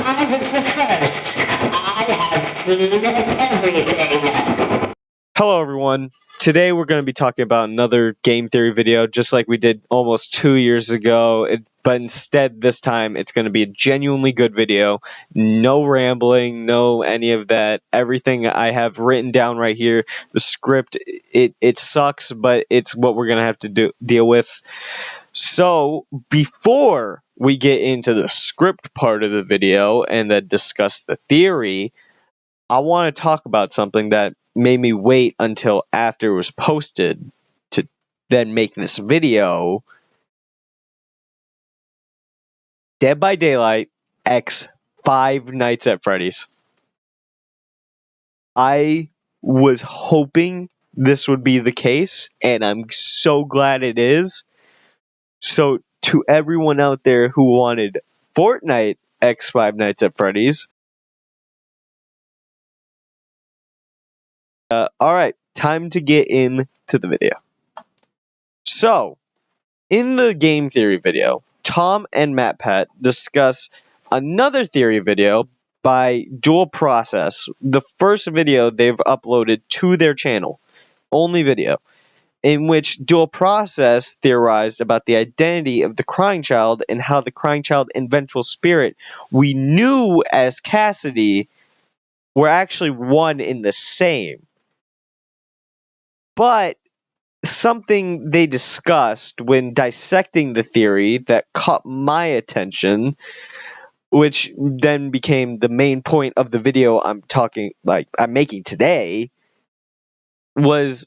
I was the first. I have seen everything. Hello everyone. Today we're going to be talking about another game theory video, just like we did almost 2 years ago, but instead this time it's going to be a genuinely good video. No rambling, no any of that. Everything I have written down right here, the script, it sucks, but it's what we're going to have to deal with. So, before we get into the script part of the video and then discuss the theory, I want to talk about something that made me wait until after it was posted to then make this video. Dead by Daylight X Five Nights at Freddy's. I was hoping this would be the case, and I'm so glad it is. So, to everyone out there who wanted Fortnite X Five Nights at Freddy's, alright, time to get into the video. So, in the game theory video, Tom and MatPat discuss another theory video by Dual Process, the first video they've uploaded to their channel, only video, in which Dual Process theorized about the identity of the crying child and how the crying child and vengeful spirit we knew as Cassidy were actually one in the same. But something they discussed when dissecting the theory that caught my attention, which then became the main point of the video I'm making today, was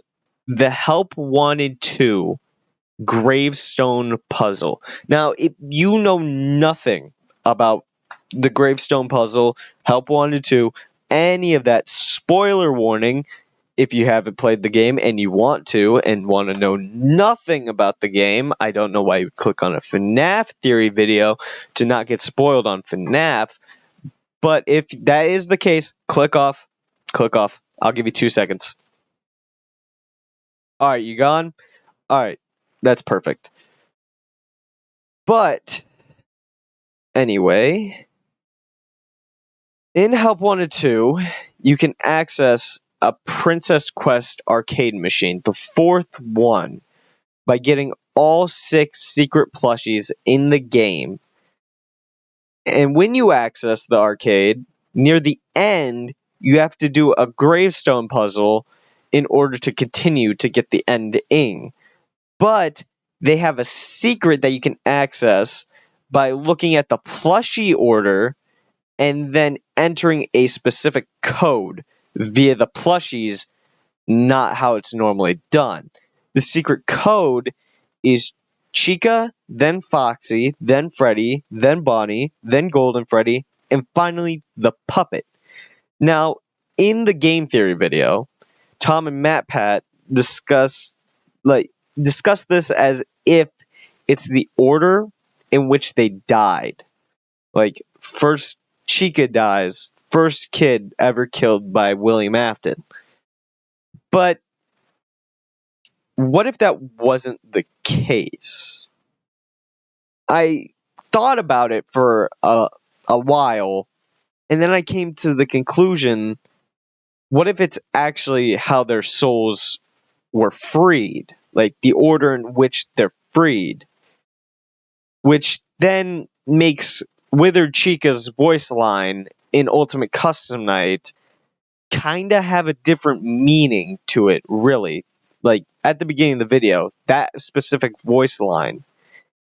the Help Wanted 2 gravestone puzzle. Now, if you know nothing about the gravestone puzzle, Help Wanted 2, any of that, spoiler warning. If you haven't played the game and you want to know nothing about the game, I don't know why you would click on a Fnaf theory video to not get spoiled on Fnaf. But if that is the case, click off. Click off. I'll give you 2 seconds. Alright, you gone? Alright, that's perfect. But, anyway, in Help Wanted 2, you can access a Princess Quest arcade machine, the fourth one, by getting all 6 secret plushies in the game. And when you access the arcade, near the end, you have to do a gravestone puzzle in order to continue to get the ending. But they have a secret that you can access by looking at the plushie order and then entering a specific code via the plushies, not how it's normally done. The secret code is Chica, then Foxy, then Freddy, then Bonnie, then Golden Freddy, and finally the puppet. Now, in the game theory video, Tom and MatPat discuss this as if it's the order in which they died. Like, first Chica dies, first kid ever killed by William Afton. But what if that wasn't the case? I thought about it for a while, and then I came to the conclusion, what if it's actually how their souls were freed? Like, the order in which they're freed. Which then makes Withered Chica's voice line in Ultimate Custom Night kinda have a different meaning to it, really. Like, at the beginning of the video, that specific voice line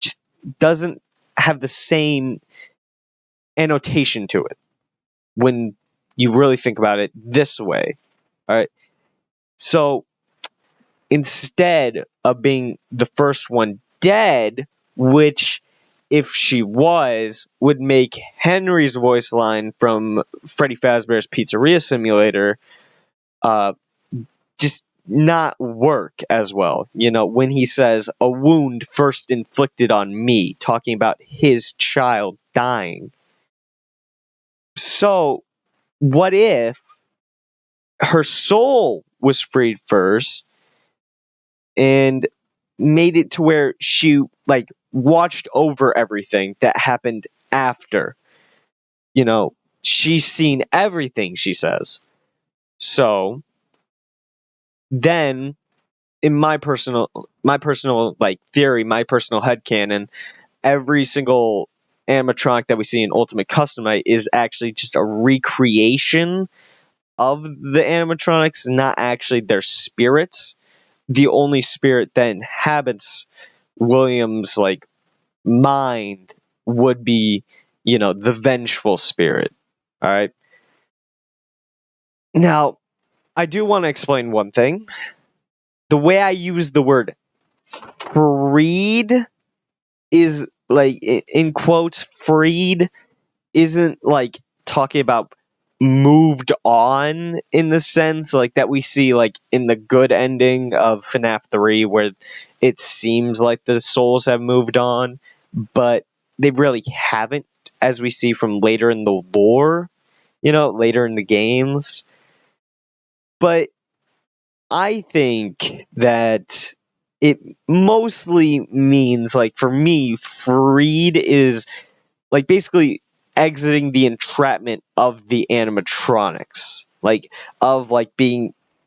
just doesn't have the same annotation to it when you really think about it this way. Alright? So, instead of being the first one dead, which, if she was, would make Henry's voice line from Freddy Fazbear's Pizzeria Simulator just not work as well. You know, when he says, a wound first inflicted on me, talking about his child dying. So, what if her soul was freed first and made it to where she, watched over everything that happened after? she's seen everything, she says. So then, in my personal like theory, my personal headcanon, every single animatronic that we see in Ultimate Custom Night is actually just a recreation of the animatronics, not actually their spirits. The only spirit that inhabits William's like mind would be, the vengeful spirit. All right. Now, I do want to explain one thing. The way I use the word freed is like, in quotes, freed isn't like talking about moved on in the sense like that we see like in the good ending of FNAF 3 where it seems like the souls have moved on, but they really haven't, as we see from later in the lore, later in the games. But I think that it mostly means, like, for me, freed is like basically exiting the entrapment of the animatronics, like of like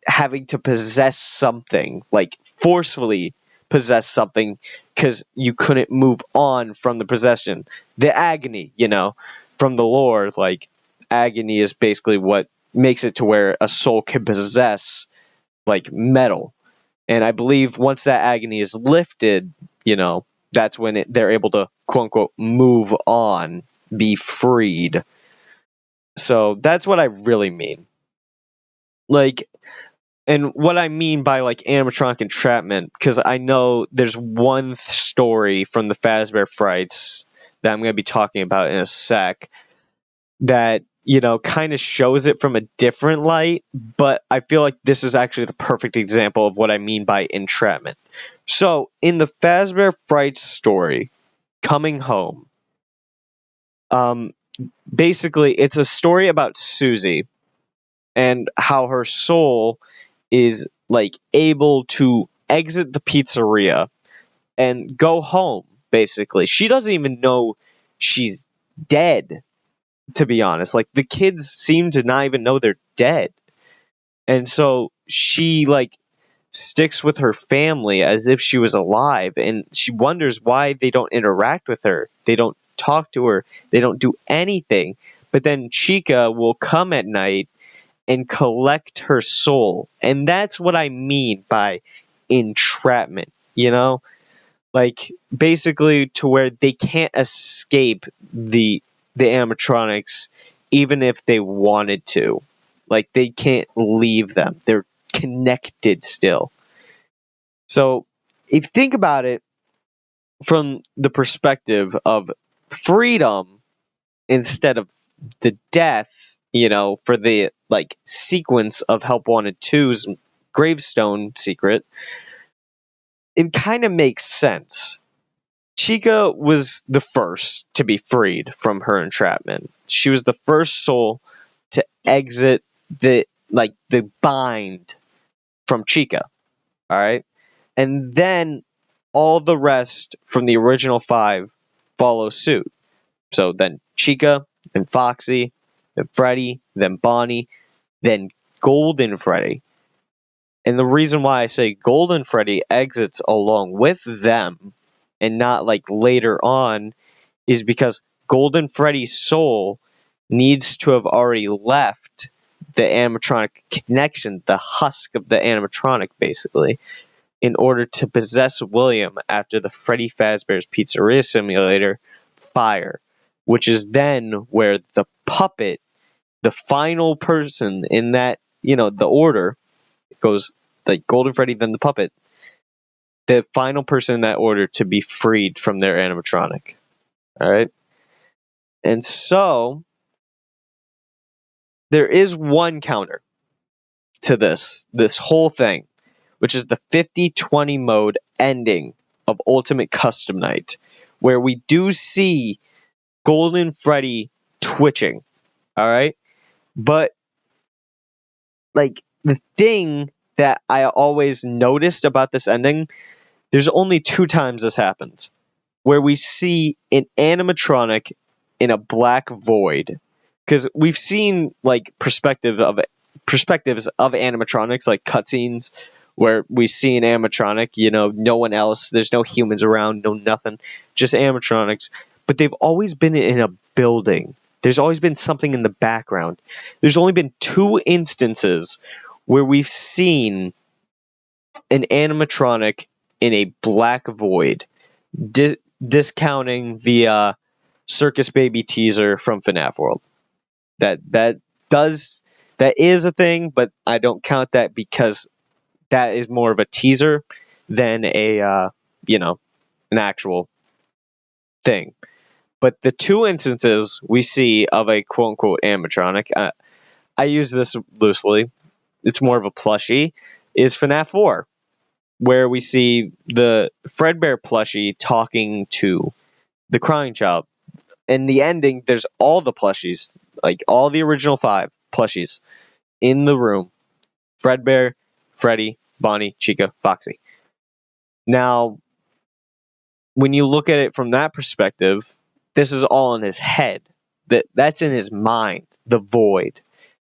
having to possess something, like forcefully possess something because you couldn't move on from the possession. The agony, from the lore, like agony is basically what makes it to where a soul can possess like metal. And I believe once that agony is lifted, that's when they're able to quote unquote move on, be freed. So that's what I really mean. Like, and what I mean by like animatronic entrapment, because I know there's one story from the Fazbear Frights that I'm going to be talking about in a sec that, kind of shows it from a different light, but I feel like this is actually the perfect example of what I mean by entrapment. So, in the Fazbear Frights story, Coming Home, basically, it's a story about Susie and how her soul is like able to exit the pizzeria and go home. Basically, she doesn't even know she's dead. To be honest, like the kids seem to not even know they're dead, and so she like sticks with her family as if she was alive, and she wonders why they don't interact with her, they don't talk to her, they don't do anything. But then Chica will come at night and collect her soul, and that's what I mean by entrapment, like basically to where they can't escape the animatronics even if they wanted to. Like they can't leave them, they're connected still. So if you think about it from the perspective of freedom instead of the death, for the like sequence of Help Wanted 2's gravestone secret, it kind of makes sense. Chica was the first to be freed from her entrapment. She was the first soul to exit the bind from Chica. All right? And then all the rest from the original 5 follow suit. So then Chica, then Foxy, then Freddy, then Bonnie, then Golden Freddy. And the reason why I say Golden Freddy exits along with them and not like later on is because Golden Freddy's soul needs to have already left the animatronic connection, the husk of the animatronic, basically, in order to possess William after the Freddy Fazbear's Pizzeria Simulator fire, which is then where the puppet, the final person in that, the order, it goes like Golden Freddy, then the puppet, the final person in that order to be freed from their animatronic. All right. And so there is one counter to this whole thing, which is the 50-20 mode ending of Ultimate Custom Night, where we do see Golden Freddy twitching. All right. But like the thing that I always noticed about this ending, there's only 2 times this happens, where we see an animatronic in a black void because we've seen like perspectives of animatronics, like cutscenes where we see an animatronic, no one else, there's no humans around, no nothing, just animatronics, but they've always been in a building. There's always been something in the background. There's only been 2 instances where we've seen an animatronic in a black void, discounting the circus baby teaser from Fnaf World. That is a thing, but I don't count that because that is more of a teaser than an actual thing. But the 2 instances we see of a quote unquote animatronic, I use this loosely, it's more of a plushie, is FNAF 4, where we see the Fredbear plushie talking to the crying child. In the ending, there's all the plushies, like all the original 5 plushies in the room. Fredbear, Freddy, Bonnie, Chica, Foxy. Now, when you look at it from that perspective, this is all in his head. That's in his mind, the void,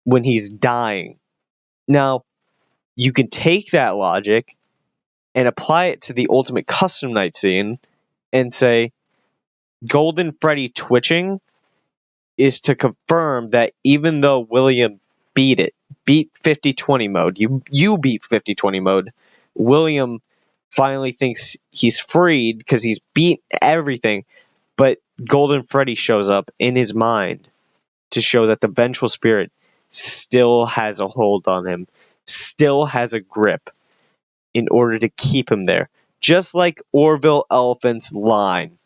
when he's dying. Now, you can take that logic and apply it to the ultimate custom night scene and say, Golden Freddy twitching is to confirm that even though William beat 50-20 mode, you beat 50-20 mode, William finally thinks he's freed because he's beat everything, but Golden Freddy shows up in his mind to show that the vengeful spirit still has a hold on him, still has a grip in order to keep him there. Just like Orville Elephant's line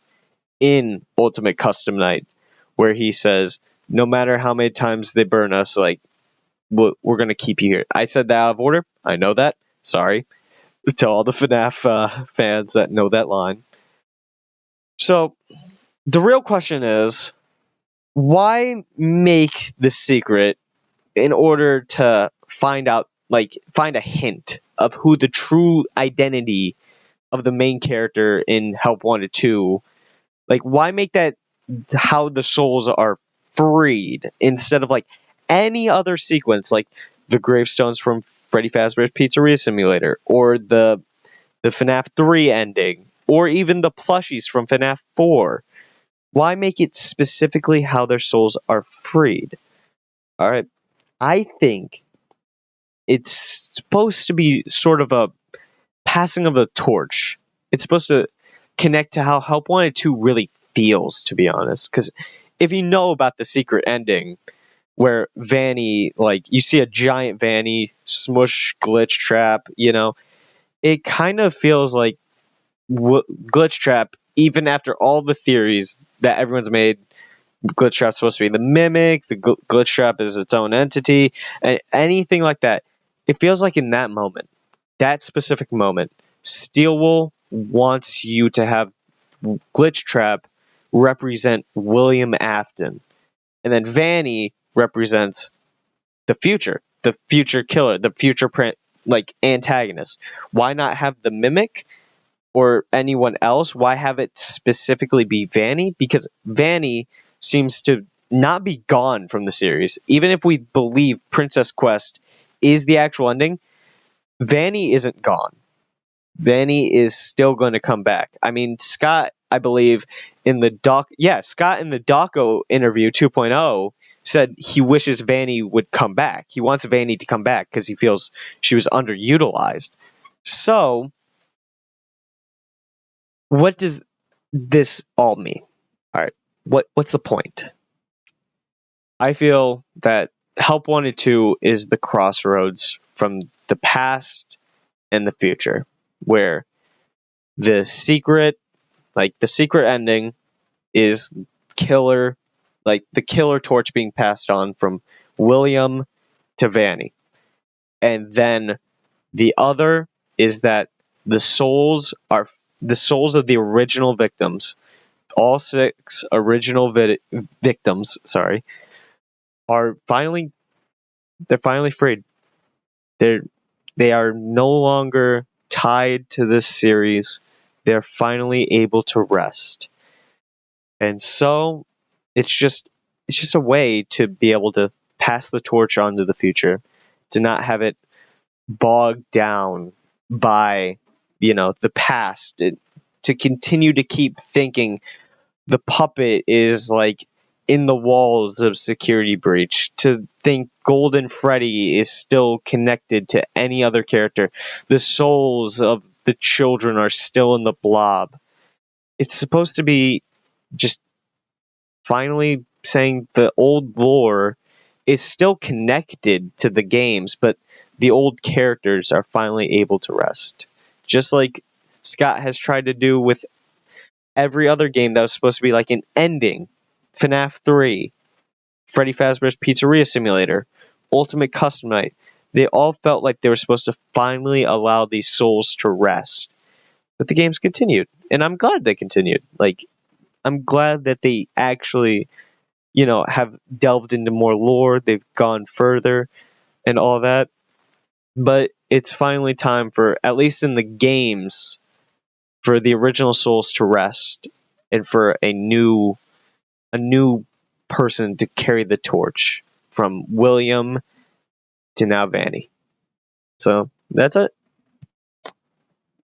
in Ultimate Custom Night, where he says, no matter how many times they burn us, like, we're going to keep you here. I said that out of order. I know that. Sorry to all the FNAF fans that know that line. So, the real question is, why make the secret in order to find a hint of who the true identity of the main character in Help Wanted 2, like, why make that how the souls are freed instead of like any other sequence, like the gravestones from Freddy Fazbear's Pizzeria Simulator, or the FNAF 3 ending, or even the plushies from FNAF 4? Why make it specifically how their souls are freed? All right, I think it's supposed to be sort of a passing of the torch. It's supposed to connect to how Help Wanted 2 really feels, to be honest. Because if you know about the secret ending, where Vanny, like, you see a giant Vanny smush glitch trap, it kind of feels like glitch trap, even after all the theories that everyone's made. Glitch trap's supposed to be the mimic, the glitch trap is its own entity, and anything like that. It feels like in that moment, that specific moment, Steelwool wants you to have glitch trap represent William Afton, and then Vanny represents the future killer, the future antagonist. Why not have the mimic or anyone else? Why have it specifically be Vanny? Because Vanny seems to not be gone from the series. Even if we believe Princess Quest is the actual ending, Vanny isn't gone. Vanny is still going to come back. I mean, Scott, I believe, Scott in the Doco interview 2.0 said he wishes Vanny would come back. He wants Vanny to come back because he feels she was underutilized. So, what does this all mean? All right, what's the point? I feel that Help Wanted 2 is the crossroads from the past and the future, where the secret ending is the killer torch being passed on from William to Vanny. And then the other is that the souls of the original victims, all 6 original victims, are finally freed. They are no longer tied to this series. They're finally able to rest. And so it's just it's just a way to be able to pass the torch on to the future, to not have it bogged down by, the past. To continue to keep thinking the puppet is like in the walls of security breach, to think Golden Freddy is still connected to any other character, the souls of the children are still in the blob. It's supposed to be just finally saying the old lore is still connected to the games, but the old characters are finally able to rest. Just like Scott has tried to do with every other game that was supposed to be like an ending. Fnaf 3, Freddy Fazbear's Pizzeria Simulator, Ultimate Custom Night. They all felt like they were supposed to finally allow these souls to rest. But the games continued, and I'm glad they continued. Like, I'm glad that they actually, have delved into more lore, they've gone further, and all that. But it's finally time for, at least in the games, for the original souls to rest, and for a new person to carry the torch from William to now Vanny. So that's it.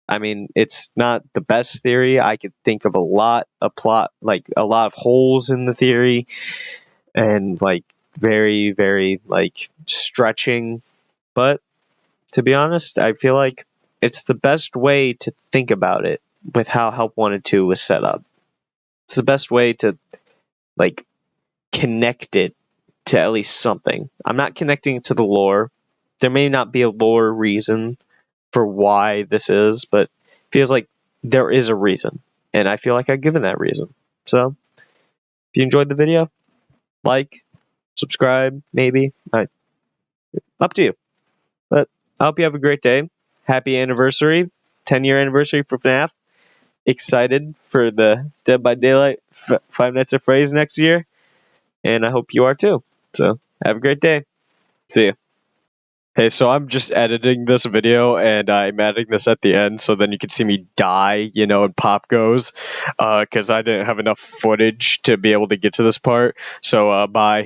I mean, it's not the best theory. I could think of a lot of holes in the theory, and like very, very like stretching. But to be honest, I feel like it's the best way to think about it with how Help Wanted 2 was set up. It's the best way to like connect it to at least something. I'm not connecting it to the lore. There may not be a lore reason for why this is, but it feels like there is a reason, and I feel like I've given that reason. So, if you enjoyed the video, like, subscribe, maybe. Up to you. But I hope you have a great day. Happy anniversary, 10-year anniversary for FNAF. Excited for the Dead by Daylight Five Nights at Freddy's next year, and I hope you are too. So, have a great day. See you. Hey, so I'm just editing this video, and I'm adding this at the end so then you can see me die, in PopGoes, because I didn't have enough footage to be able to get to this part. So, bye.